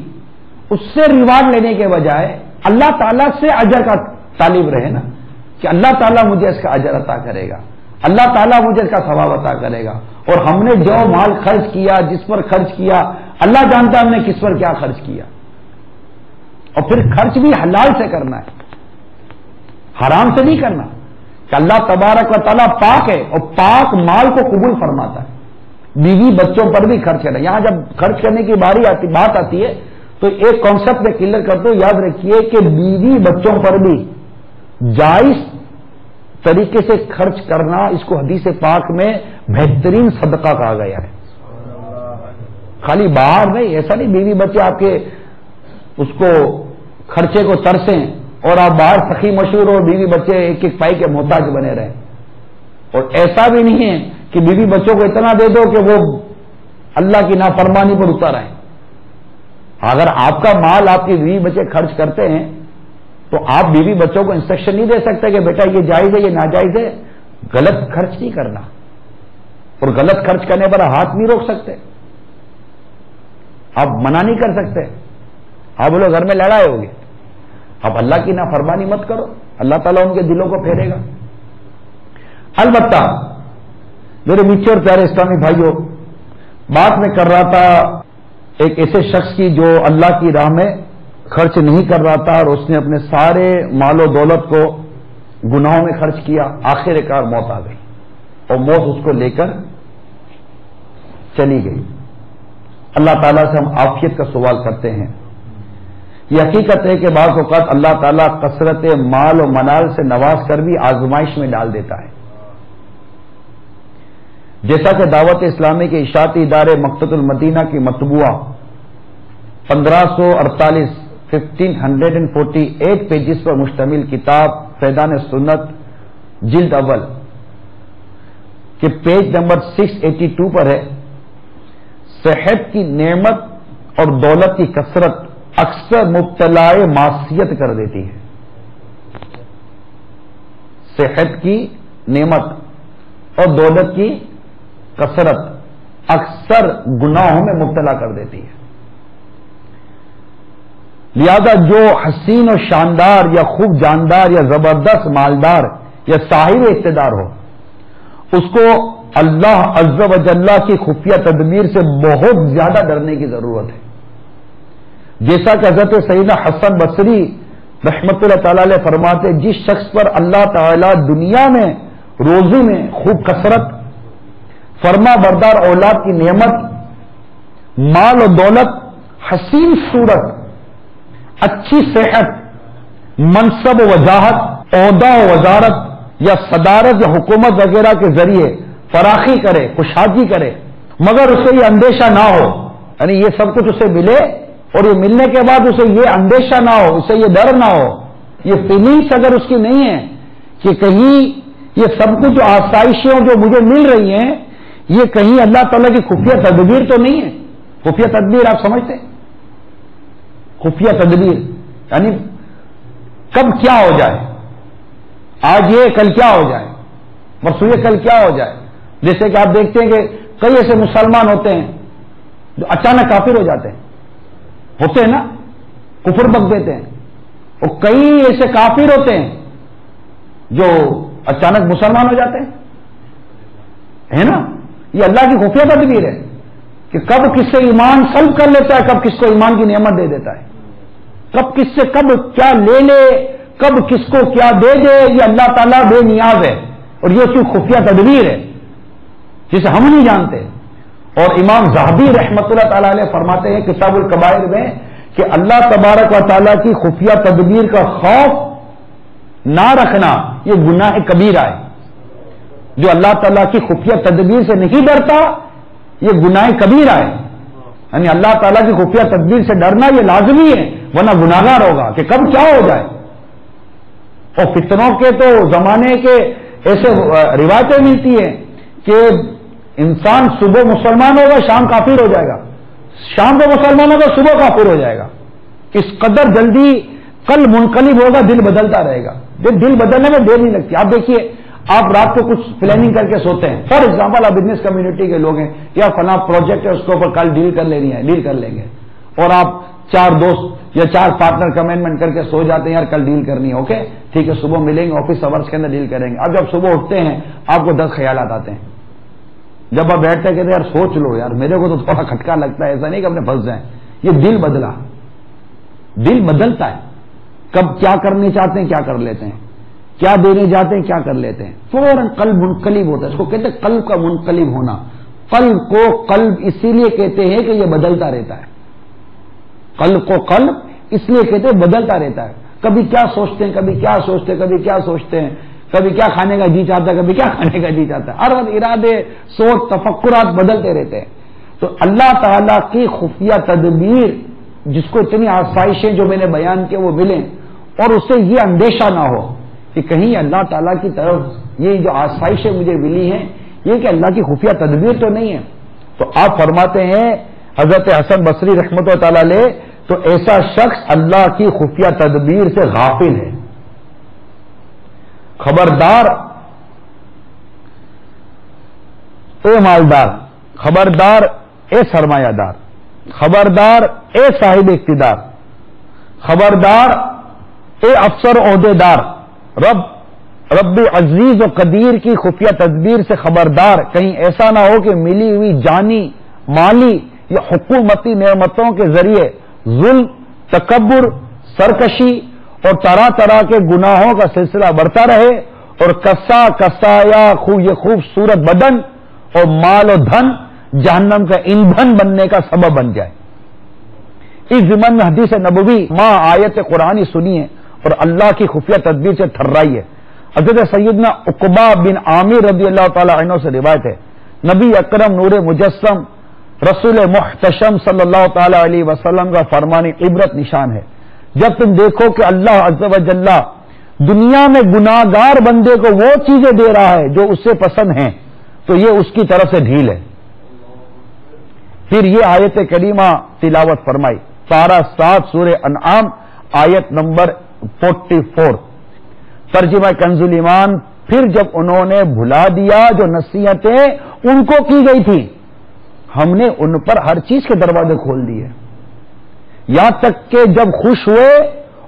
اس سے ریوارڈ لینے کے بجائے اللہ تعالیٰ سے اجر کا طالب رہے نا، کہ اللہ تعالیٰ مجھے اس کا اجر عطا کرے گا، اللہ تعالیٰ مجھے اس کا ثواب عطا کرے گا. اور ہم نے جو مال خرچ کیا، جس پر خرچ کیا، اللہ جانتا ہے ہم نے کس پر کیا خرچ کیا. اور پھر خرچ بھی حلال سے کرنا ہے، حرام سے نہیں کرنا. کہ اللہ تبارک و تعالیٰ پاک ہے اور پاک مال کو قبول فرماتا ہے. بیوی بچوں پر بھی خرچ کرنا. یہاں جب خرچ کرنے کی بات آتی ہے تو ایک کانسیپٹ میں کلیئر کر دو، یاد رکھیے کہ بیوی بچوں پر بھی جائز طریقے سے خرچ کرنا، اس کو حدیث پاک میں بہترین صدقہ کہا گیا ہے. خالی باہر نہیں، ایسا نہیں بیوی بچے آپ کے اس کو خرچے کو ترسیں اور آپ باہر سخی مشہور ہو، بیوی بچے ایک ایک پائی کے محتاج بنے رہے. اور ایسا بھی نہیں ہے کہ بیوی بچوں کو اتنا دے دو کہ وہ اللہ کی نافرمانی پر اتر آئے. اگر آپ کا مال آپ کی بیوی بچے خرچ کرتے ہیں تو آپ بیوی بچوں کو انسٹرکشن نہیں دے سکتے کہ بیٹا یہ جائز ہے یہ ناجائز ہے. غلط خرچ نہیں کرنا، اور غلط خرچ کرنے پر ہاتھ نہیں روک سکتے، آپ منع نہیں کر سکتے. آپ بولو گھر میں لڑائی ہوگی، آپ اللہ کی نافرمانی مت کرو، اللہ تعالیٰ ان کے دلوں کو پھیرے گا. البتہ میرے میٹھے اور پیارے اسلامی بھائیوں، بات میں کر رہا تھا ایک ایسے شخص کی جو اللہ کی راہ میں خرچ نہیں کر رہا تھا اور اس نے اپنے سارے مال و دولت کو گناہوں میں خرچ کیا. آخر کار موت آ گئی اور موت اس کو لے کر چلی گئی. اللہ تعالیٰ سے ہم عافیت کا سوال کرتے ہیں. یہ حقیقت ہے کہ بعض اوقات اللہ تعالیٰ کثرت مال و منال سے نواز کر بھی آزمائش میں ڈال دیتا ہے. جیسا کہ دعوت اسلامی کے اشاعتی ادارے مکتبۃ المدینہ کی مطبوعہ 1548 1548 پیجز پر مشتمل کتاب فیضان سنت جلد اول کے پیج نمبر 682 پر ہے، صحت کی نعمت اور دولت کی کثرت اکثر مبتلا معصیت کر دیتی ہے. صحت کی نعمت اور دولت کی کثرت اکثر گناہوں میں مبتلا کر دیتی ہے. لہذا جو حسین و شاندار یا خوب جاندار یا زبردست مالدار یا صاحب اقتدار ہو، اس کو اللہ عز و جل کی خفیہ تدبیر سے بہت زیادہ ڈرنے کی ضرورت ہے. جیسا کہ حضرت سیدنا حسن بصری رحمت اللہ تعالی علیہ فرماتے، جس شخص پر اللہ تعالی دنیا میں روزی میں خوب کثرت، فرما بردار اولاد کی نعمت، مال و دولت، حسین صورت، اچھی صحت، منصب و وجاہت، عہدہ و وزارت یا صدارت یا حکومت وغیرہ کے ذریعے فراخی کرے، خوشحالی کرے، مگر اسے یہ اندیشہ نہ ہو، یعنی یہ سب کچھ اسے ملے اور یہ ملنے کے بعد اسے یہ اندیشہ نہ ہو، اسے یہ ڈر نہ ہو، یہ فیلنگس اگر اس کی نہیں ہے کہ کہیں یہ سب کچھ جو آسائشیں جو مجھے مل رہی ہیں یہ کہیں اللہ تعالیٰ کی خفیہ تدبیر تو نہیں ہے. خفیہ تدبیر آپ سمجھتے ہیں؟ خفیہ تدبیر یعنی کب کیا ہو جائے، آج یہ کل کیا ہو جائے، پرسوں یہ کل کیا ہو جائے. جیسے کہ آپ دیکھتے ہیں کہ کئی ایسے مسلمان ہوتے ہیں جو اچانک کافر ہو جاتے ہیں، ہوتے ہیں نا، کفر بک دیتے ہیں. اور کئی ایسے کافر ہوتے ہیں جو اچانک مسلمان ہو جاتے ہیں، ہے نا. یہ اللہ کی خفیہ تدبیر ہے کہ کب کس سے ایمان سلب کر لیتا ہے، کب کس کو ایمان کی نعمت دے دیتا ہے، کب کس سے کب کیا لے لے، کب کس کو کیا دے دے. یہ اللہ تعالیٰ بے نیاز ہے اور یہ اس کی خفیہ تدبیر ہے جسے ہم نہیں جانتے. اور امام زاہبی رحمت اللہ تعالی علیہ فرماتے ہیں کتاب الکبائر میں کہ اللہ تبارک و تعالیٰ کی خفیہ تدبیر کا خوف نہ رکھنا یہ گناہ کبیرہ ہے. جو اللہ تعالیٰ کی خفیہ تدبیر سے نہیں ڈرتا یہ گناہ کبیرہ ہے. یعنی اللہ تعالیٰ کی خفیہ تدبیر سے ڈرنا یہ لازمی ہے، ورنہ گناہگار ہوگا کہ کب کیا ہو جائے. اور فتنوں کے تو زمانے کے ایسے روایتیں ملتی ہیں کہ انسان صبح مسلمان ہوگا شام کافر ہو جائے گا، شام کو مسلمان ہوگا صبح کافر ہو جائے گا. اس قدر جلدی کل منقلب ہوگا، دل بدلتا رہے گا. دل بدلنے میں دیر نہیں لگتی. آپ دیکھیے آپ رات کو کچھ پلاننگ کر کے سوتے ہیں. فار ایگزامپل آپ بزنس کمیونٹی کے لوگ ہیں, یا فلاں پروجیکٹ ہے اس کے اوپر کل ڈیل کر لینی ہے, ڈیل کر لیں گے, اور آپ 4 دوست یا 4 پارٹنر کمٹمنٹ کر کے سو جاتے ہیں, یار کل ڈیل کرنی ہے, اوکے ٹھیک ہے صبح ملیں گے, آفس آورس کے اندر ڈیل کریں گے. اب جب صبح اٹھتے ہیں آپ کو 10 خیالات آتے ہیں. جب آپ بیٹھتے ہیں کہتے ہیں یار سوچ لو یار, میرے کو تو تھوڑا کھٹکا لگتا ہے, ایسا نہیں کہ اپنے پھنس جائیں. یہ دل بدلا, دل بدلتا ہے. کب کیا کرنے چاہتے ہیں کیا کر لیتے ہیں, کیا دینے جاتے ہیں کیا کر لیتے ہیں, فوراً قلب منقلب ہوتا ہے. اس کو کہتے ہیں قلب کا منقلب ہونا. قلب کو قلب اسی لیے کہتے ہیں کہ یہ بدلتا رہتا ہے. قلب کو قلب اس لیے کہتے ہیں بدلتا رہتا ہے. کبھی کیا سوچتے ہیں, کبھی کیا سوچتے ہیں, کبھی کیا سوچتے ہیں, کبھی کیا کھانے کا جی چاہتا ہے, کبھی کیا کھانے کا جی چاہتا ہے. ہر وقت ارادے, سوچ, تفکرات بدلتے رہتے ہیں. تو اللہ تعالیٰ کی خفیہ تدبیر, جس کو اتنی آسائشیں جو میں نے بیان کی وہ ملیں, اور اس سے یہ اندیشہ نہ ہو کہ کہیں اللہ تعالیٰ کی طرف یہ جو آسائشیں مجھے ملی ہیں یہ کہ اللہ کی خفیہ تدبیر تو نہیں ہے. تو آپ فرماتے ہیں حضرت حسن بصری رحمۃ اللہ تعالی علیہ, تو ایسا شخص اللہ کی خفیہ تدبیر سے غافل ہے. خبردار اے مالدار, خبردار اے سرمایہ دار, خبردار اے صاحب اقتدار, خبردار اے افسر عہدے دار, رب عزیز و قدیر کی خفیہ تدبیر سے خبردار. کہیں ایسا نہ ہو کہ ملی ہوئی جانی, مالی یا حکومتی نعمتوں کے ذریعے ظلم, تکبر, سرکشی اور طرح طرح کے گناہوں کا سلسلہ بڑھتا رہے, اور کسایا یہ خوبصورت بدن اور مال و دھن جہنم کا ایندھن بننے کا سبب بن جائے. اس ضمن میں حدیث نبوی ماں آیت قرآنی سنیے اور اللہ کی خفیہ تدبیر سے تھرائیے. حضرت سیدنا عقبہ بن عامر رضی اللہ تعالی عنہ سے روایت ہے, نبی اکرم نور مجسم رسول محتشم صلی اللہ تعالی علیہ وسلم کا فرمان عبرت نشان ہے, جب تم دیکھو کہ اللہ عز و جل دنیا میں گناہگار بندے کو وہ چیزیں دے رہا ہے جو اس سے پسند ہیں, تو یہ اس کی طرف سے ڈھیل ہے. پھر یہ آیت کریمہ تلاوت فرمائی, پارہ 7 سورہ انعام آیت نمبر 44, ترجمہ کنز ایمان. پھر جب انہوں نے بھلا دیا جو نصیحتیں ان کو کی گئی تھی, ہم نے ان پر ہر چیز کے دروازے کھول دیے, یہاں تک کہ جب خوش ہوئے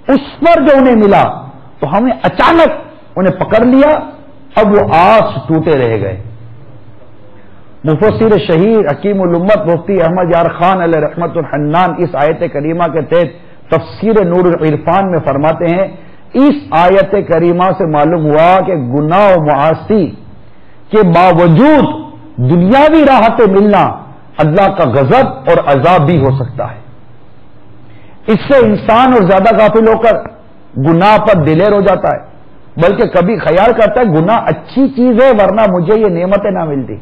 اس پر جو انہیں ملا تو ہم نے اچانک انہیں پکڑ لیا, اب وہ آس ٹوٹے رہ گئے. مفسر شہیر حکیم الامت مفتی احمد یار خان علیہ رحمت الحنان اس آیت کریمہ کے تحت تفسیر نور العرفان میں فرماتے ہیں, اس آیت کریمہ سے معلوم ہوا کہ گناہ و معاصی کے باوجود دنیاوی راحتیں ملنا اللہ کا غضب اور عذاب بھی ہو سکتا ہے. اس سے انسان اور زیادہ غافل ہو کر گناہ پر دلیر ہو جاتا ہے, بلکہ کبھی خیال کرتا ہے گناہ اچھی چیز ہے ورنہ مجھے یہ نعمتیں نہ ملتی.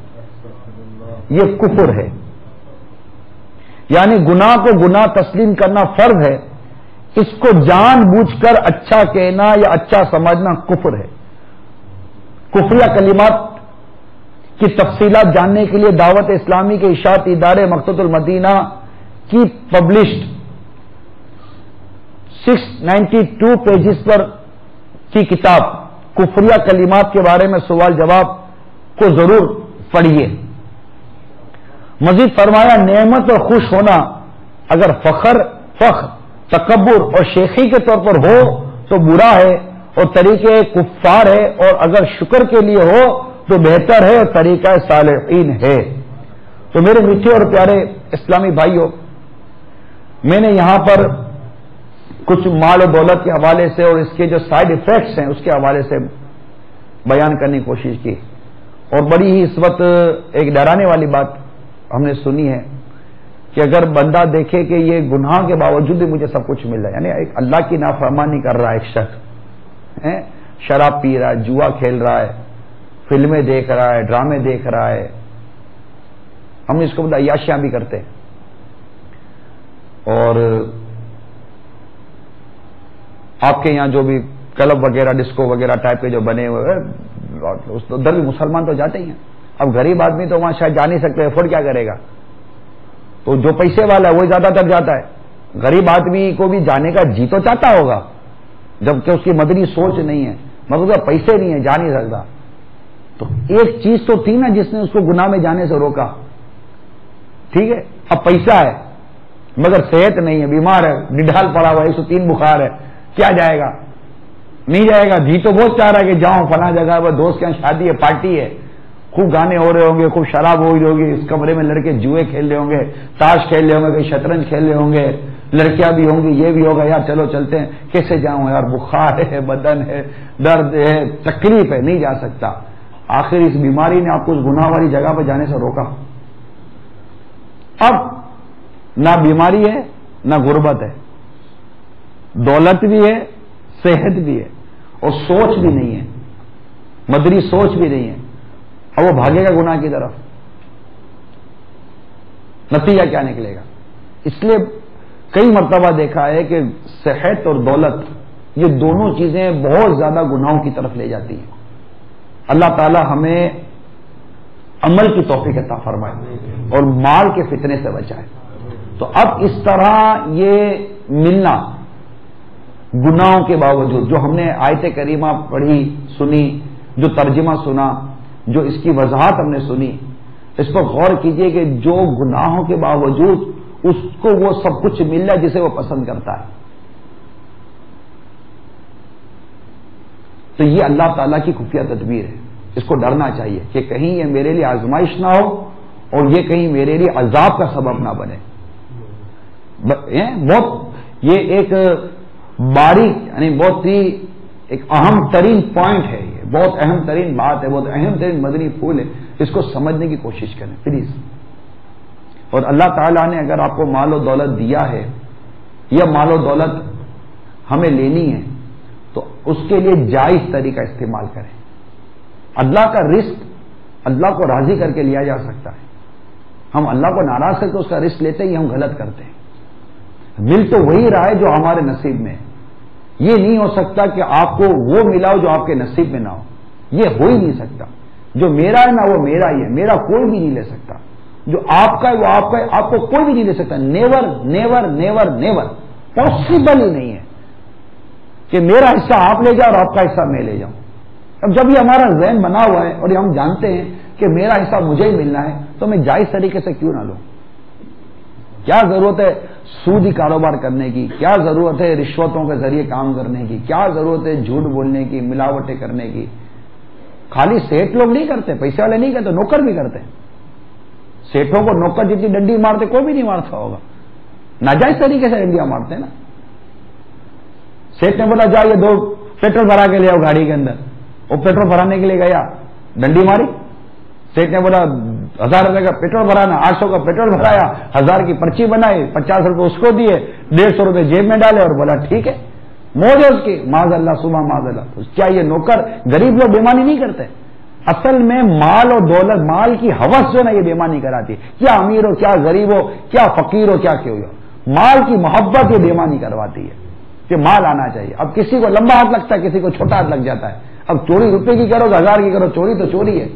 یہ کفر ہے, یعنی گناہ کو گناہ تسلیم کرنا فرض ہے, اس کو جان بوجھ کر اچھا کہنا یا اچھا سمجھنا کفر ہے. کفریہ کلمات کی تفصیلات جاننے کے لیے دعوت اسلامی کے اشاعتی ادارے مقتۃ المدینہ کی پبلشڈ 692 پیجز پر کی کتاب کفریہ کلمات کے بارے میں سوال جواب کو ضرور پڑھیے. مزید فرمایا, نعمت اور خوش ہونا اگر فخر, تکبر اور شیخی کے طور پر ہو تو برا ہے اور طریقہ کفار ہے, اور اگر شکر کے لیے ہو تو بہتر ہے اور طریقہ صالحین ہے. تو میرے میٹھے اور پیارے اسلامی بھائیوں, میں نے یہاں پر کچھ مال و دولت کے حوالے سے اور اس کے جو سائیڈ ایفیکٹس ہیں اس کے حوالے سے بیان کرنے کی کوشش کی, اور بڑی ہی اس وقت ایک ڈرانے والی بات ہم نے سنی ہے کہ اگر بندہ دیکھے کہ یہ گناہ کے باوجود بھی مجھے سب کچھ مل رہا ہے, یعنی ایک اللہ کی نافرمانی کر رہا ہے ایک شخص, شراب پی رہا ہے, جوا کھیل رہا ہے, فلمیں دیکھ رہا ہے, ڈرامے دیکھ رہا ہے, ہم اس کو عیاشیاں بھی کرتے ہیں, اور آپ کے یہاں جو بھی کلب وغیرہ ڈسکو وغیرہ ٹائپ کے جو بنے ہوئے ادھر بھی مسلمان تو جاتے ہی ہیں. اب غریب آدمی تو وہاں شاید جا نہیں سکتے, افورڈ کیا کرے گا, تو جو پیسے والا ہے وہی زیادہ تر جاتا ہے. غریب آدمی کو بھی جانے کا جی تو چاہتا ہوگا, جبکہ اس کی مدنی سوچ نہیں ہے, مگر پیسے نہیں ہے, جا نہیں سکتا. تو ایک چیز تو تھی نا جس نے اس کو گناہ میں جانے سے روکا. ٹھیک ہے, اب پیسہ ہے مگر صحت نہیں ہے, بیمار ہے, ڈڈال پڑا ہوا ہے, 103 بخار ہے, کیا جائے گا؟ نہیں جائے گا. جی تو بہت چاہ رہا ہے کہ جاؤں فلاں جگہ پر, دوست کے یہاں شادی ہے, پارٹی ہے, خوب گانے ہو رہے ہوں گے, خوب شراب ہو رہی ہوگی, اس کمرے میں لڑکے جوئے کھیل رہے ہوں گے, تاش کھیل رہے ہوں گے, کہیں شطرنج کھیل رہے ہوں گے, لڑکیاں بھی ہوں گی, یہ بھی ہوگا. یار چلو چلتے ہیں. کیسے جاؤں یار, بخار ہے, بدن ہے, درد ہے, تکلیف ہے, نہیں جا سکتا. آخر اس بیماری نے آپ کو اس گناہ والی جگہ پہ جانے سے روکا. اب نہ بیماری ہے نہ غربت ہے, دولت بھی ہے, صحت بھی ہے, اور سوچ بھی نہیں ہے, مدری سوچ بھی نہیں ہے, اور وہ بھاگے گا گناہ کی طرف. نتیجہ کیا نکلے گا؟ اس لیے کئی مرتبہ دیکھا ہے کہ صحت اور دولت یہ دونوں چیزیں بہت زیادہ گناہوں کی طرف لے جاتی ہیں. اللہ تعالی ہمیں عمل کی توفیق عطا فرمائے اور مال کے فتنے سے بچائے. تو اب اس طرح یہ ملنا گناہوں کے باوجود, جو ہم نے آیت کریمہ پڑھی سنی, جو ترجمہ سنا, جو اس کی وضاحت ہم نے سنی, اس پر غور کیجئے کہ جو گناہوں کے باوجود اس کو وہ سب کچھ مل رہا ہے جسے وہ پسند کرتا ہے. تو یہ اللہ تعالیٰ کی خفیہ تدبیر ہے. اس کو ڈرنا چاہیے کہ کہیں یہ میرے لیے آزمائش نہ ہو اور یہ کہیں میرے لیے عذاب کا سبب نہ بنے. بہت یہ ایک باریک یعنی بہت ہی ایک اہم ترین پوائنٹ ہے, یہ بہت اہم ترین بات ہے, بہت اہم ترین مدنی پھول ہے. اس کو سمجھنے کی کوشش کریں پلیز. اور اللہ تعالیٰ نے اگر آپ کو مال و دولت دیا ہے یا مال و دولت ہمیں لینی ہے تو اس کے لیے جائز طریقہ استعمال کریں. اللہ کا رزق اللہ کو راضی کر کے لیا جا سکتا ہے. ہم اللہ کو ناراض کر کے اس کا رزق لیتے ہی ہم غلط کرتے ہیں. مل تو وہی رہا ہے جو ہمارے نصیب میں ہے. یہ نہیں ہو سکتا کہ آپ کو وہ ملا ہو جو آپ کے نصیب میں نہ ہو. یہ ہو ہی نہیں سکتا. جو میرا ہے نا وہ میرا ہی ہے, میرا کوئی بھی نہیں لے سکتا. جو آپ کا ہے وہ آپ کا ہے, آپ کو کوئی بھی نہیں لے سکتا. Never never never never, possible ہی نہیں ہے کہ میرا حصہ آپ لے جاؤ اور آپ کا حصہ میں لے جاؤں. اب جب یہ ہمارا ذہن بنا ہوا ہے اور یہ ہم جانتے ہیں کہ میرا حصہ مجھے ہی ملنا ہے تو میں جائز طریقے سے کیوں نہ لوں؟ کیا ضرورت ہے سودی کاروبار کرنے کی؟ کیا ضرورت ہے رشوتوں کے ذریعے کام کرنے کی؟ کیا ضرورت ہے جھوٹ بولنے کی, ملاوٹیں کرنے کی؟ خالی سیٹ لوگ نہیں کرتے, پیسے والے نہیں کرتے, نوکر بھی کرتے. سیٹوں کو نوکر جتنی ڈنڈی مارتے کوئی بھی نہیں مارتا ہوگا. ناجائز طریقے سے ڈنڈیاں مارتے ہیں نا. سیٹ نے بولا جا یہ 2 پیٹرول بھرا کے لے آؤ گاڑی کے اندر, وہ پیٹرول بھرانے کے لیے گیا, ڈنڈی ماری. سیٹ نے بولا 1000 روپے کا پیٹرول بھرانا, 800 کا پیٹرول بھرایا, 1000 کی پرچی بنائی, 50 روپے اس کو دیے, 150 روپے جیب میں ڈالے اور بولا ٹھیک ہے, موج ہے اس کی. معاذ اللہ صبح معاذ اللہ. کیا یہ نوکر غریب لوگ بےمانی نہیں کرتے؟ اصل میں مال اور دولت, مال کی ہوس جو نا یہ بےمانی کراتی. کیا امیر ہو کیا غریب ہو, کیا فقیر ہو کیا کیوں ہو, مال کی محبت یہ بےمانی کرواتی ہے کہ مال آنا چاہیے. اب کسی کو لمبا ہاتھ لگتا ہے, کسی کو چھوٹا ہاتھ لگ جاتا ہے. اب چوری روپے کی کرو 1000 کی کرو, چوری تو چوری ہے.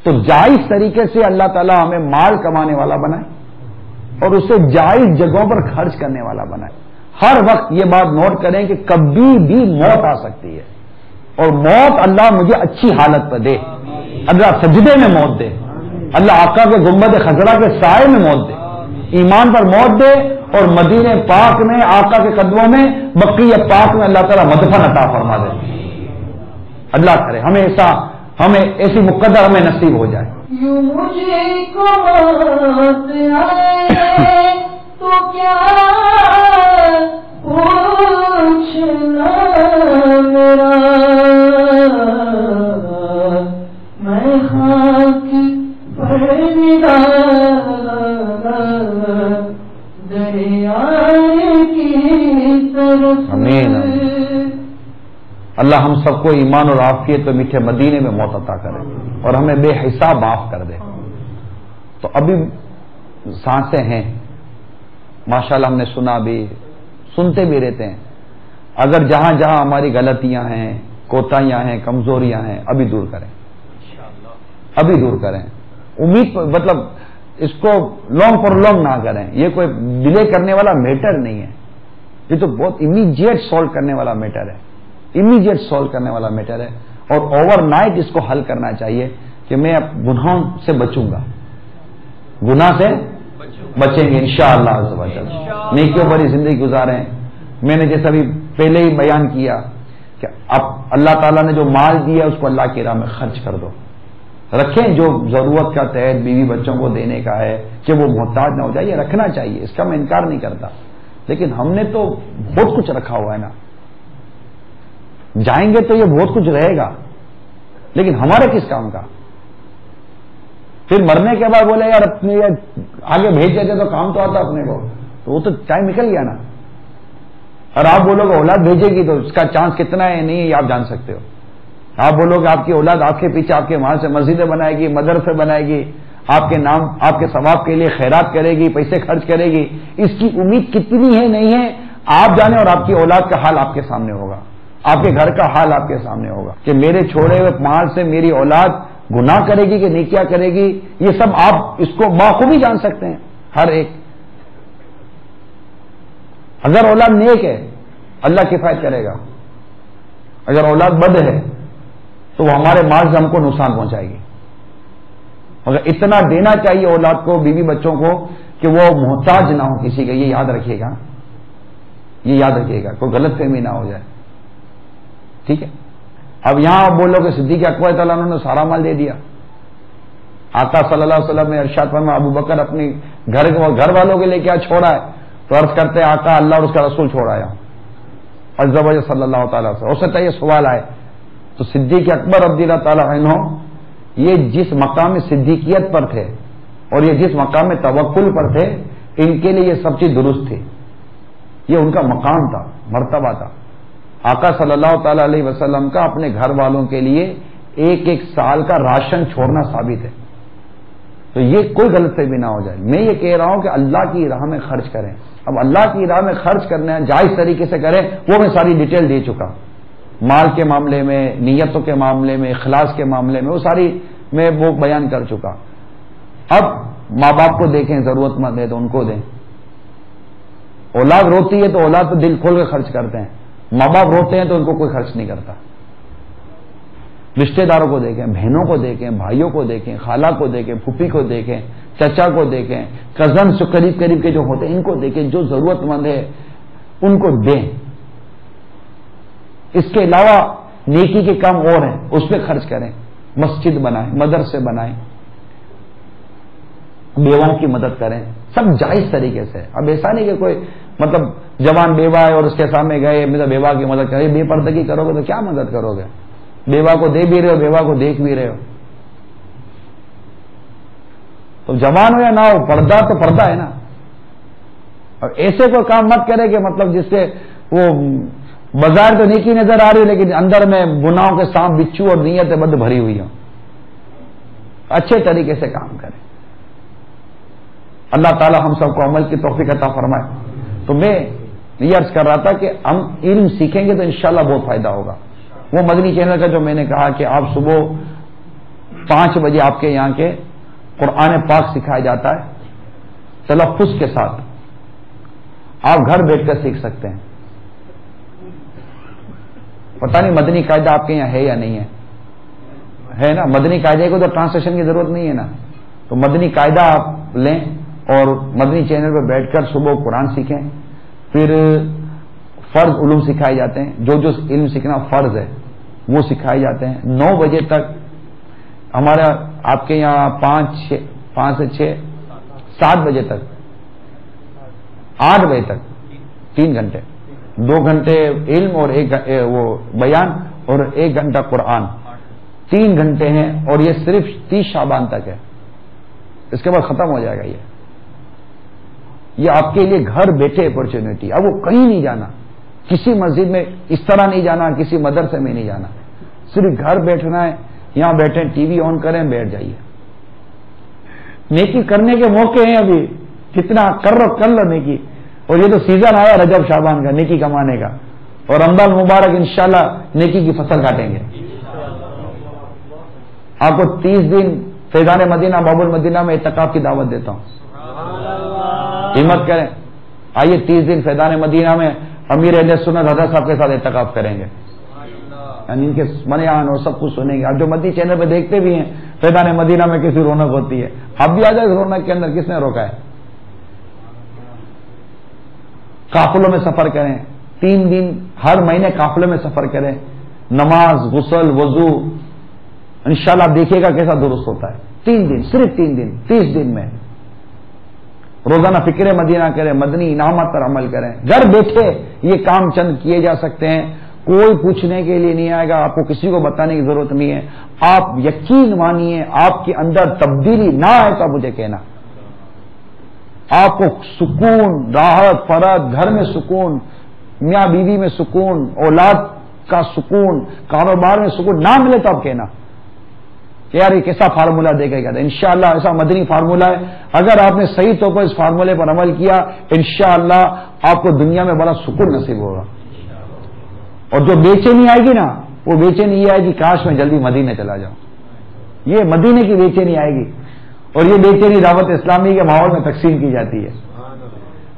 تو جائز طریقے سے اللہ تعالیٰ ہمیں مال کمانے والا بنائے اور اسے جائز جگہوں پر خرچ کرنے والا بنائے. ہر وقت یہ بات نوٹ کریں کہ کبھی بھی موت آ سکتی ہے, اور موت اللہ مجھے اچھی حالت پر دے, اللہ سجدے میں موت دے, اللہ آقا کے گنبد خضرا کے سائے میں موت دے, ایمان پر موت دے, اور مدینے پاک میں آقا کے قدموں میں بقیہ پاک میں اللہ تعالیٰ مدفن عطا فرما دے. اللہ کرے ہمیں ایسی مقدر ہمیں نصیب ہو جائے. یوں مجھے کو موت آئے تو کیا پوچھنا میرا, میں خاک پر دریا کی طرف. آمین. اللہ ہم سب کو ایمان اور عافیت تو میٹھے مدینے میں موت عطا کرے اور ہمیں بے حساب معاف کر دے. تو ابھی سانسیں ہیں ماشاءاللہ, ہم نے سنا بھی, سنتے بھی رہتے ہیں. اگر جہاں جہاں ہماری غلطیاں ہیں, کوتاہیاں ہیں, کمزوریاں ہیں, ابھی دور کریں, ابھی دور کریں. امید مطلب اس کو لانگ فار لانگ نہ کریں. یہ کوئی ڈیلے کرنے والا میٹر نہیں ہے, یہ تو بہت امیڈیٹ سالو کرنے والا میٹر ہے, امیڈیٹ سالو کرنے والا میٹر ہے. اور اوور نائٹ اس کو حل کرنا چاہیے کہ میں اب گناہوں سے بچوں گا، گناہ سے بچیں گے انشاءاللہ عز و جل، نیکیوں بھری زندگی گزاریں۔ میں نے جیسا بھی پہلے ہی بیان کیا کہ اب اللہ تعالیٰ نے جو مال دیا اس کو اللہ کی راہ میں خرچ کر دو، رکھیں جو ضرورت کا تحت بیوی بچوں کو دینے کا ہے کہ وہ محتاج نہ ہو جائے، یہ رکھنا چاہیے، اس کا میں انکار نہیں کرتا، لیکن ہم نے تو بہت کچھ رکھا ہوا ہے نا، جائیں گے تو یہ بہت کچھ رہے گا، لیکن ہمارے کس کام کا؟ پھر مرنے کے بعد بولے یار اپنے آگے بھیج دیتے تو کام تو آتا اپنے کو، تو وہ تو ٹائم نکل گیا نا۔ اور آپ بولو گے اولاد بھیجے گی تو اس کا چانس کتنا ہے نہیں ہے آپ جان سکتے ہو۔ آپ بولو گے آپ کی اولاد آپ کے پیچھے آپ کے وہاں سے مسجدیں بنائے گی، مدرسے بنائے گی، آپ کے نام آپ کے ثواب کے لیے خیرات کرے گی، پیسے خرچ کرے گی، اس کی امید کتنی ہے نہیں ہے آپ جانے، اور آپ کی اولاد کا حال آپ کے سامنے ہوگا، آپ کے گھر کا حال آپ کے سامنے ہوگا کہ میرے چھوڑے ہوئے مال سے میری اولاد گناہ کرے گی کہ نیکیاں کرے گی، یہ سب آپ اس کو بخوبی جان سکتے ہیں ہر ایک۔ اگر اولاد نیک ہے اللہ کفایت کرے گا، اگر اولاد بد ہے تو وہ ہمارے مال سے ہم کو نقصان پہنچائے گی۔ مگر اتنا دینا چاہیے اولاد کو، بیوی بچوں کو، کہ وہ محتاج نہ ہو کسی کا، یہ یاد رکھیے گا، یہ یاد رکھیے گا، کوئی غلط فہمی نہ ہو جائے، ٹھیک ہے۔ اب یہاں آپ بولو کہ صدیق اکبر تعالیٰ عنہ نے سارا مال دے دیا، آقا صلی اللہ علیہ وسلم نے ارشاد فرمایا ابو بکر اپنی گھر والوں کے لیے کیا چھوڑا ہے، تو عرض کرتے ہیں آقا اللہ اور اس کا رسول چھوڑایا عز و جل صلی اللہ تعالیٰ سے۔ اس سے یہ سوال آئے تو صدیق اکبر رضی اللہ تعالیٰ عنہ یہ جس مقام صدیقیت پر تھے اور یہ جس مقام توکل پر تھے، ان کے لیے یہ سب چیز درست تھی، یہ ان کا مقام تھا، مرتبہ تھا۔ آقا صلی اللہ تعالی علیہ وسلم کا اپنے گھر والوں کے لیے ایک ایک سال کا راشن چھوڑنا ثابت ہے، تو یہ کوئی غلط فہمی نہ ہو جائے۔ میں یہ کہہ رہا ہوں کہ اللہ کی راہ میں خرچ کریں، اب اللہ کی راہ میں خرچ کرنا جائز طریقے سے کریں، وہ میں ساری ڈیٹیل دے چکا، مال کے معاملے میں، نیتوں کے معاملے میں، اخلاص کے معاملے میں، وہ ساری میں وہ بیان کر چکا۔ اب ماں باپ کو دیکھیں، ضرورت مند ہے تو ان کو دیں، اولاد روتی ہے تو اولاد پہ دل کھول کے خرچ کرتے ہیں، ماں باپ روتے ہیں تو ان کو کوئی خرچ نہیں کرتا۔ رشتہ داروں کو دیکھیں، بہنوں کو دیکھیں، بھائیوں کو دیکھیں، خالہ کو دیکھیں، پھوپھی کو دیکھیں، چچا کو دیکھیں، کزنس قریب قریب کے جو ہوتے ہیں ان کو دیکھیں، جو ضرورت مند ہے ان کو دیں۔ اس کے علاوہ نیکی کے کام اور ہیں، اس پہ خرچ کریں، مسجد بنائیں، مدرسے بنائیں، بیواؤں کی مدد کریں، سب جائز طریقے سے۔ اب ایسا نہیں کہ کوئی مطلب جوان بیوہ ہے اور اس کے سامنے گئے بیوہ کی مدد کرے، بے پردگی کرو گے تو کیا مدد کرو گے؟ بیوہ کو دے بھی رہے ہو، بیوہ کو دیکھ بھی رہے ہو، تو جوان ہو یا نہ ہو پردہ تو پردہ ہے نا۔ اور ایسے کوئی کام مت کرے کہ مطلب جس سے وہ بظاہر تو نیکی نظر آ رہی ہے لیکن اندر میں گناہوں کے سانپ بچھو اور نیت بد بھری ہوئی ہو۔ اچھے طریقے سے کام کریں، اللہ تعالی ہم سب کو عمل کی توفیق عطا فرمائے۔ تو میں یہ عرض کر رہا تھا کہ ہم علم سیکھیں گے تو انشاءاللہ بہت فائدہ ہوگا۔ وہ مدنی چینل کا جو میں نے کہا کہ آپ صبح 5 بجے آپ کے یہاں کے قرآن پاک سکھایا جاتا ہے تلفظ کے ساتھ، آپ گھر بیٹھ کر سیکھ سکتے ہیں۔ پتہ نہیں مدنی قاعدہ آپ کے یہاں ہے یا نہیں ہے نا؟ مدنی قاعدے کو تو ٹرانسلیشن کی ضرورت نہیں ہے نا، تو مدنی قاعدہ آپ لیں اور مدنی چینل پہ بیٹھ کر صبح قرآن سیکھیں۔ پھر فرض علوم سکھائے جاتے ہیں، جو جو علم سیکھنا فرض ہے وہ سکھائے جاتے ہیں۔ 9 بجے تک ہمارا آپ کے یہاں 5 سے 6 7 بجے تک 8 بجے تک 3 گھنٹے، 2 گھنٹے علم اور 1 وہ بیان اور 1 گھنٹہ قرآن، 3 گھنٹے ہیں، اور یہ صرف 30 شعبان تک ہے، اس کے بعد ختم ہو جائے گا۔ یہ آپ کے لیے گھر بیٹھے اپرچونٹی، اب وہ کہیں نہیں جانا، کسی مسجد میں اس طرح نہیں جانا، کسی مدرسے میں نہیں جانا، صرف گھر بیٹھنا ہے، یہاں بیٹھیں، ٹی وی آن کریں، بیٹھ جائیے۔ نیکی کرنے کے موقع ہیں ابھی، کتنا کر لو نیکی، اور یہ تو سیزن آیا رجب شعبان کا نیکی کمانے کا، اور رمضان مبارک انشاءاللہ نیکی کی فصل کاٹیں گے۔ آپ کو 30 دن فیضان مدینہ باب المدینہ میں اعتکاف کی دعوت دیتا ہوں، ہمت کریں، آئیے 30 دن فیضان مدینہ میں امیر اہل سنت حضرت صاحب کے ساتھ اعتکاف کریں گے، یعنی ان کے بیان اور سب کچھ سنیں گے. آپ جو مدنی چینل پہ دیکھتے بھی ہیں فیضان مدینہ میں کسی رونق ہوتی ہے, اب بھی آ جائے رونق کے اندر, کس نے روکا ہے؟ قافلوں میں سفر کریں, 3 دن ہر مہینے قافلے میں سفر کریں, نماز غسل وضو, انشاءاللہ آپ دیکھیے گا کیسا درست ہوتا ہے. 3 دن, صرف 3 دن, 30 دن میں روزانہ فکر مدینہ کریں, مدنی انعامات پر عمل کریں. گھر بیٹھے یہ کام چند کیے جا سکتے ہیں, کوئی پوچھنے کے لیے نہیں آئے گا, آپ کو کسی کو بتانے کی ضرورت نہیں ہے. آپ یقین مانیے, آپ کے اندر تبدیلی نہ آئے تو مجھے کہنا. آپ کو سکون, راحت, فرحت, گھر میں سکون, میاں بیوی میں سکون, اولاد کا سکون, کاروبار میں سکون نہ ملے تو آپ کہنا کہ یار یہ کیسا فارمولہ دے گا. انشاءاللہ ایسا مدنی فارمولہ ہے, اگر آپ نے صحیح طور پر اس فارمولے پر عمل کیا انشاءاللہ آپ کو دنیا میں بڑا سکون نصیب ہوگا. اور جو بے چینی آئے گی نا, وہ بے چینی یہ آئے گی کاش میں جلدی مدینے چلا جاؤں. یہ مدینے کی بے چینی آئے گی, اور یہ بے چینی دعوت اسلامی کے ماحول میں تقسیم کی جاتی ہے.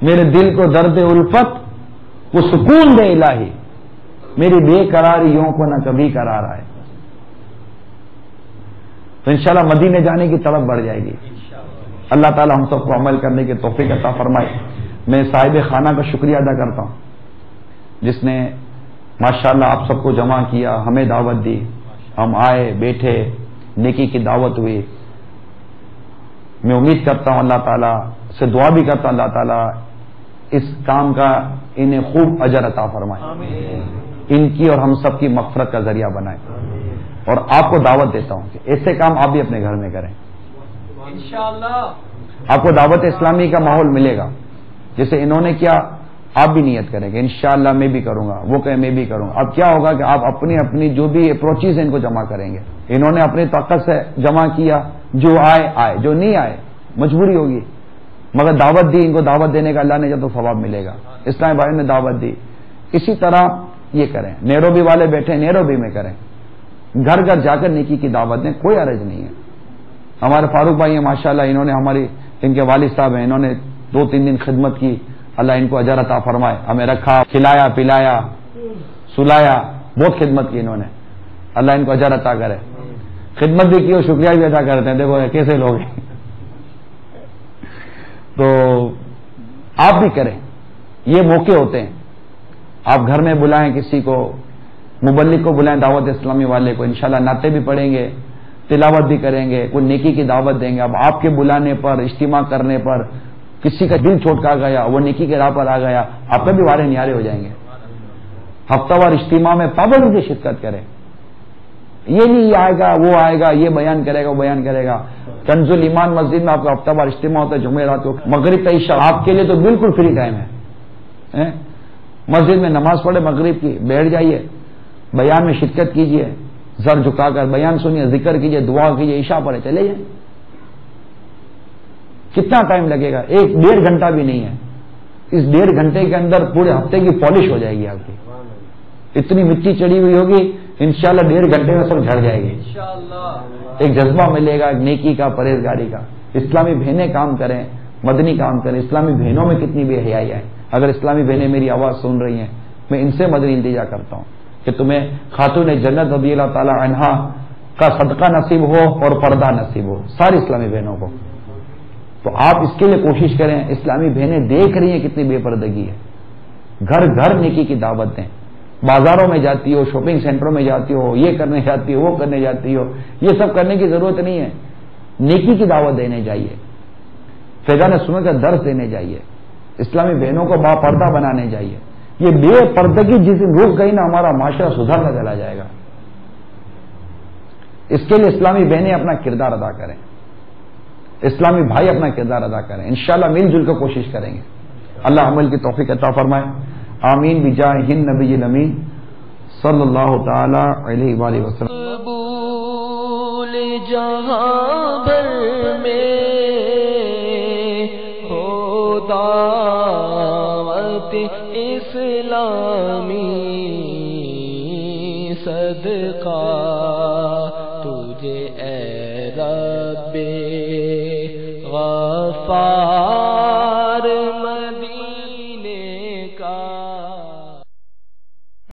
میرے دل کو درد الفت وہ سکون دے الہی, میری بے قراریوں کو نہ کبھی قرار آئے. تو انشاءاللہ مدینے جانے کی طرف بڑھ جائے گی. اللہ تعالی ہم سب کو عمل کرنے کی توفیق عطا فرمائے. میں صاحب خانہ کا شکریہ ادا کرتا ہوں جس نے ماشاءاللہ آپ سب کو جمع کیا, ہمیں دعوت دی, ہم آئے, بیٹھے, نیکی کی دعوت ہوئی. میں امید کرتا ہوں اللہ تعالیٰ سے دعا بھی کرتا ہوں اللہ تعالیٰ اس کام کا انہیں خوب اجر عطا فرمائے, ان کی اور ہم سب کی مغفرت کا ذریعہ بنائے. اور آپ کو دعوت دیتا ہوں کہ ایسے کام آپ بھی اپنے گھر میں کریں انشاءاللہ. آپ کو دعوت اسلامی کا ماحول ملے گا. جیسے انہوں نے کیا آپ بھی نیت کریں گے انشاءاللہ میں بھی کروں گا, وہ کہیں میں بھی کروں گا. اب کیا ہوگا کہ آپ اپنی اپنی جو بھی اپروچز ہیں ان کو جمع کریں گے. انہوں نے اپنی طاقت سے جمع کیا, جو آئے آئے, جو نہیں آئے مجبوری ہوگی, مگر دعوت دی. ان کو دعوت دینے کا اللہ نے جب تو ثواب ملے گا. اسلام بھائی نے دعوت دی. اسی طرح یہ کریں. نیروبی والے بیٹھے نیروبی میں کریں, گھر گھر جا کر نیکی کی دعوت دیں, کوئی حرج نہیں ہے. ہمارے فاروق بھائی ہیں ماشاءاللہ, انہوں نے ہماری ان کے والد صاحب ہیں, انہوں نے 2-3 دن خدمت کی. اللہ ان کو اجر عطا فرمائے. ہمیں رکھا, کھلایا, پلایا, سلایا, بہت خدمت کی انہوں نے. اللہ ان کو اجر عطا کرے. خدمت بھی کی اور شکریہ بھی ادا کرتے ہیں. دیکھو کیسے لوگ ہیں. تو آپ بھی کریں, یہ موقع ہوتے ہیں. آپ گھر میں بلائیں کسی کو, مبلغ کو بلائیں, دعوت اسلامی والے کو, انشاءاللہ نعتیں بھی پڑھیں گے, تلاوت بھی کریں گے, کوئی نیکی کی دعوت دیں گے. اب آپ کے بلانے پر, اجتماع کرنے پر کسی کا دل چھوٹکا گیا, وہ نیکی کے راہ پر آ گیا, آپ پہ بھی وارے نیارے ہو جائیں گے. ہفتہ وار اجتماع میں پابندی سے شرکت کریں. یہ نہیں یہ آئے گا, وہ آئے گا, یہ بیان کرے گا, وہ بیان کرے گا. کنز الایمان مسجد میں آپ کا ہفتہ وار اجتماع ہوتا ہے جمعرات کو, مغرب کا عشاء آپ کے لیے تو بالکل فری ٹائم ہے. مسجد میں نماز پڑھے مغرب کی, بیٹھ جائیے, بیان میں شرکت کیجیے, سر جھکا کر بیان سنیے, ذکر کیجیے, دعا کیجیے, عشاء پڑھے چلے جائیں. کتنا ٹائم لگے گا؟ 1-1.5 گھنٹہ بھی نہیں ہے. اس 1.5 گھنٹے کے اندر پورے ہفتے کی پالش ہو جائے گی آپ کی. اتنی مٹی چڑھی ہوئی ہوگی انشاءاللہ 1.5 گھنٹے میں سب جھڑ جائے گی. ایک جذبہ ملے گا, ایک نیکی کا, پرہیزگاری کا. اسلامی بہنیں کام کریں, مدنی کام کریں. اسلامی بہنوں میں کتنی بے حیائی ہے. اگر اسلامی بہنیں میری آواز سن رہی ہیں, میں ان سے مدنی التجا کرتا ہوں کہ تمہیں خاتون جنت رضی اللہ تعالی عنہا کا صدقہ نصیب ہو اور پردہ نصیب ہو, ساری اسلامی بہنوں کو. تو آپ اس کے لیے کوشش کریں. اسلامی بہنیں دیکھ رہی ہیں کتنی بے پردگی ہے. گھر گھر نیکی کی دعوت دیں. بازاروں میں جاتی ہو, شاپنگ سینٹروں میں جاتی ہو, یہ کرنے جاتی ہو, وہ کرنے جاتی ہو, یہ سب کرنے کی ضرورت نہیں ہے. نیکی کی دعوت دینے جائیے, فیضان سنت کا درس دینے جائیے, اسلامی بہنوں کو با پردہ بنانے جائیے. یہ بے پردگی جس دن رک گئی نا, ہمارا معاشرہ سدھرتا چلا جائے گا. اس کے لیے اسلامی بہنیں اپنا کردار ادا کریں, اسلامی بھائی اپنا کردار ادا کریں. انشاءاللہ مل جل کر کوشش کریں گے. اللہ عمل کی توفیق عطا فرمائے. آمین بجاہ النبی الامین صلی اللہ تعالی علیہ وآلہ وسلم.